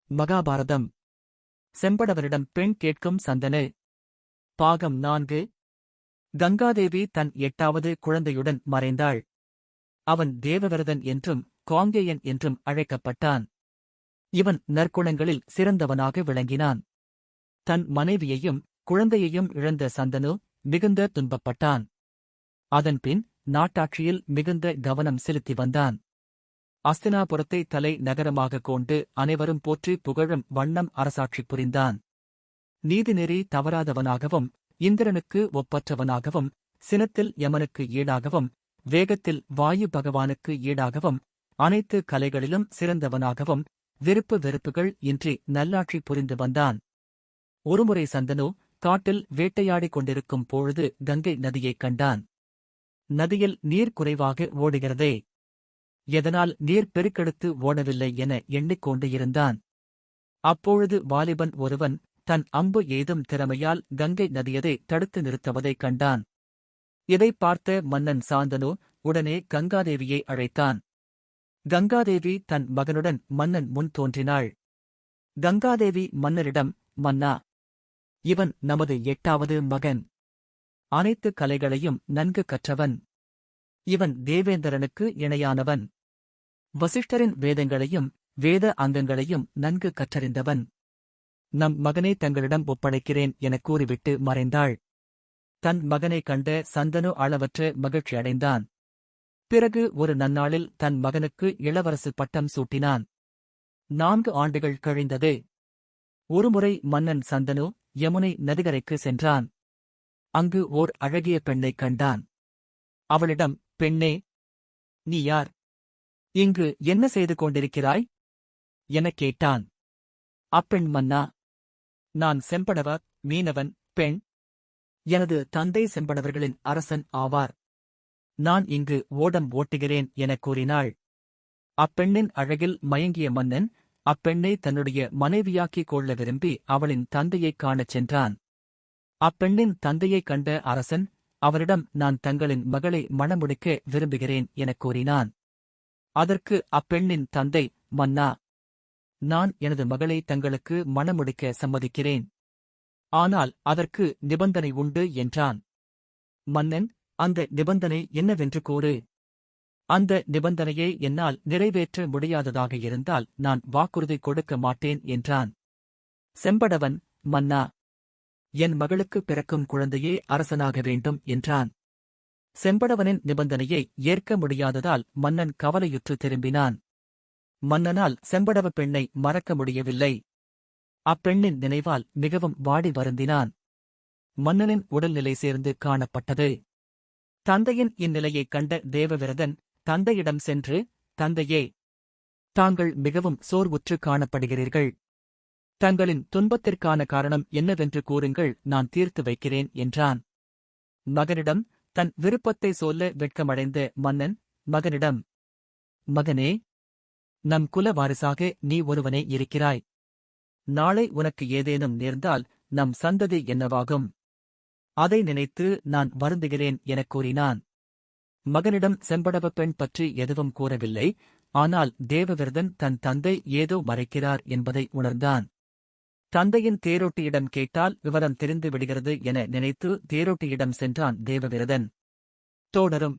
மகாபாரதம். செம்படவரிடம் பெண் கேட்கும் சந்தனு. பாகம் 4. கங்காதேவி தன் 8வது குழந்தையுடன் மறைந்தாள். அவன் தேவவிரதன் என்றும் காங்கேயன் என்றும் அழைக்கப்பட்டான். இவன் நற்குணங்களில் சிறந்தவனாக விளங்கினான். தன் மனைவியையும் குழந்தையையும் இழந்த சந்தனு மிகுந்த துன்பப்பட்டான். அதன்பின் நாட்டாட்சியில் மிகுந்த கவனம் செலுத்தி வந்தான். அஸ்தினாபுரத்தை தலை நகரமாக கொண்டு அனைவரும் போற்றி புகழும் வண்ணம் அரசாட்சி புரிந்தான். நீதிநெறி தவறாதவனாகவும் இந்திரனுக்கு ஒப்பற்றவனாகவும் சினத்தில் யமனுக்கு ஈடாகவும் வேகத்தில் வாயு பகவானுக்கு ஈடாகவும் அனைத்து கலைகளிலும் சிறந்தவனாகவும் விருப்பு வெறுப்புகள் இன்றி நல்லாட்சி புரிந்து வந்தான். ஒருமுறை சந்தனு காட்டில் வேட்டையாடிக் கொண்டிருக்கும் பொழுது கங்கை நதியைக் கண்டான். நதியில் நீர் குறைவாக ஓடுகிறதே, எதனால் நீர் பெருக்கெடுத்து ஓடவில்லை என எண்ணிக்கொண்டு இருந்தான். அப்பொழுது வாலிபன் ஒருவன் தன் அம்பு எய்தும் திறமையால் கங்கை நதியதை தடுத்து நிறுத்துவதைக் கண்டான். இதைப் பார்த்த மன்னன் சாந்தனு உடனே கங்காதேவியை அழைத்தான். கங்காதேவி தன் மகனுடன் மன்னன் முன் தோன்றினாள். கங்காதேவி மன்னரிடம், மன்னா, இவன் நமது 8வது மகன். அனைத்து கலைகளையும் நன்கு கற்றவன். இவன் தேவேந்திரனுக்கு இணையானவன். வசிஷ்டரின் வேதங்களையும் வேத அங்கங்களையும் நன்கு கற்றறிந்தவன். நம் மகனை தங்களிடம் ஒப்படைக்கிறேன் எனக் கூறிவிட்டு மறைந்தாள். தன் மகனைக் கண்ட சந்தனு அளவற்ற மகிழ்ச்சியடைந்தான். பிறகு ஒரு நன்னாளில் தன் மகனுக்கு இளவரசு பட்டம் சூட்டினான். 4 ஆண்டுகள் கழிந்தது. ஒருமுறை மன்னன் சந்தனு யமுனை நதிகரைக்கு சென்றான். அங்கு ஓர் அழகிய பெண்ணைக் கண்டான். அவளிடம், பெண்ணே, நீ யார்? இங்கு என்ன செய்து கொண்டிருக்கிறாய்? எனக் கேட்டான். அப்பெண், மன்னா, நான் செம்படவ மீனவன் பெண். எனது தந்தை செம்படவர்களின் அரசன் ஆவார். நான் இங்கு ஓடம் ஓட்டுகிறேன் எனக் கூறினாள். அப்பெண்ணின் அழகில் மயங்கிய மன்னன் அப்பெண்ணை தன்னுடைய மனைவியாக்கிக் கொள்ள விரும்பி அவளின் தந்தையைக் காணச் சென்றான். அப்பெண்ணின் தந்தையைக் கண்ட அரசன் அவரிடம், நான் தங்களின் மகளை மணமுடிக்க விரும்புகிறேன் எனக் கூறினான். அதற்கு அப்பெண்ணின் தந்தை, மன்னா, நான் எனது மகளை தங்களுக்கு மணமுடிக்க சம்மதிக்கிறேன். ஆனால் அதற்கு நிபந்தனை உண்டு என்றான். மன்னன், அந்த நிபந்தனை என்னவென்று கூறு. அந்த நிபந்தனையை என்னால் நிறைவேற்ற முடியாததாக இருந்தால் நான் வாக்குறுதி கொடுக்க மாட்டேன் என்றான். செம்படவன், மன்னா, என் மகளுக்கு பிறக்கும் குழந்தையே அரசனாக வேண்டும் என்றான். செம்படவனின் நிபந்தனையை ஏற்க முடியாததால் மன்னன் கவலையுற்று திரும்பினான். மன்னனால் செம்படவ பெண்ணை மறக்க முடியவில்லை. அப்பெண்ணின் நினைவால் மிகவும் வாடி வருந்தினான். மன்னனின் உடல்நிலை சேர்ந்து காணப்பட்டது. தந்தையின் இந்நிலையைக் கண்ட தேவவிரதன் தந்தையிடம் சென்று, தந்தையே, தாங்கள் மிகவும் சோர்வுற்று காணப்படுகிறீர்கள். தங்களின் துன்பத்திற்கான காரணம் என்னவென்று கூறுங்கள், நான் தீர்த்து வைக்கிறேன் என்றான். மகனிடம் தன் விருப்பத்தை சொல்ல வெட்கமடைந்த மன்னன் மகனிடம், மகனே, நம் குல வாரிசாக நீ ஒருவனே இருக்கிறாய். நாளை உனக்கு ஏதேனும் நேர்ந்தால் நம் சந்ததி என்னவாகும்? அதை நினைத்து நான் வருந்துகிறேன் எனக் கூறினான். மகனிடம் செம்படவ பெண் பற்றி எதுவும் கூறவில்லை. ஆனால் தேவவிரதன் தன் தந்தை ஏதோ மறைக்கிறார் என்பதை உணர்ந்தான். தந்தையின் தேரோட்டியிடம் கேட்டால் விவரம் தெரிந்து விடுகிறது என நினைத்து தேரோட்டியிடம் சென்றான் தேவவிரதன். தொடரும்.